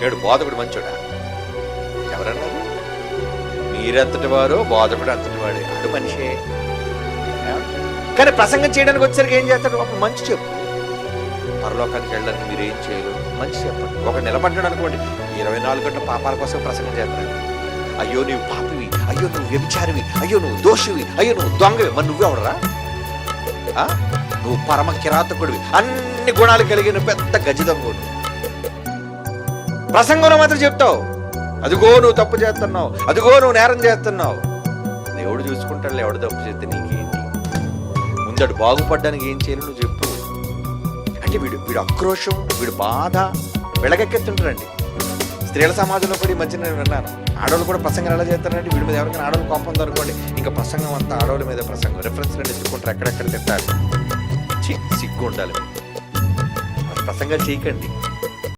నేడు బోధకుడు మంచోడా? ఎవరన్నారు? మీరెంతటి వారో బోధకుడు అంతటి వాడే, అడు మనిషే. కానీ ప్రసంగం చేయడానికి వచ్చేసరికి ఏం చేస్తాడు? ఒక మంచి చెప్పు. పరలోకానికి వెళ్ళడానికి మీరు ఏం చేయలేరు, మంచి చెప్పండి. ఒక నిలబడ్డాడు అనుకోండి, 24 గంటల పాపాల కోసం ప్రసంగం చేస్తాడు. అయ్యో నువ్వు పాపివి, అయ్యో నువ్వు వ్యభిచారివి, అయ్యో నువ్వు దోషివి, అయ్యో నువ్వు దొంగవి. మరి నువ్వెవడరా? నువ్వు పరమ కిరాతకుడివి, అన్ని గుణాలు కలిగిన పెద్ద గజిదమ్ముడు. ప్రసంగంలో మాత్రం చెప్తావు, అదిగో నువ్వు తప్పు చేస్తున్నావు, అదిగో నువ్వు నేరం చేస్తున్నావు. దేవుడు చూసుకుంటాడు, ఎవడు తప్పు చేస్తే నీకేంటి? ముందడు బాగుపడ్డానికి ఏం చేయాలి నువ్వు చెప్పు. అంటే వీడు ఆక్రోషం, వీడు బాధ వెళగెక్కెత్తుంటారండి. స్త్రీల సమాజంలో కూడా ఈ మధ్య నేను విన్నాను, ఆడవాళ్ళు కూడా ప్రసంగం ఎలా చేస్తారంటే, వీడి మీద ఎవరికైనా ఆడవాళ్ళు కోపం ఉందనుకోండి, ఇంకా ప్రసంగం అంతా ఆడవాళ్ళ మీద ప్రసంగం, రెఫరెన్స్ రెండు ఎత్తుకుంటారు, ఎక్కడెక్కడ తిట్టాలి. సిగ్గు ఉండాలి. ప్రసంగాలు చేయకండి.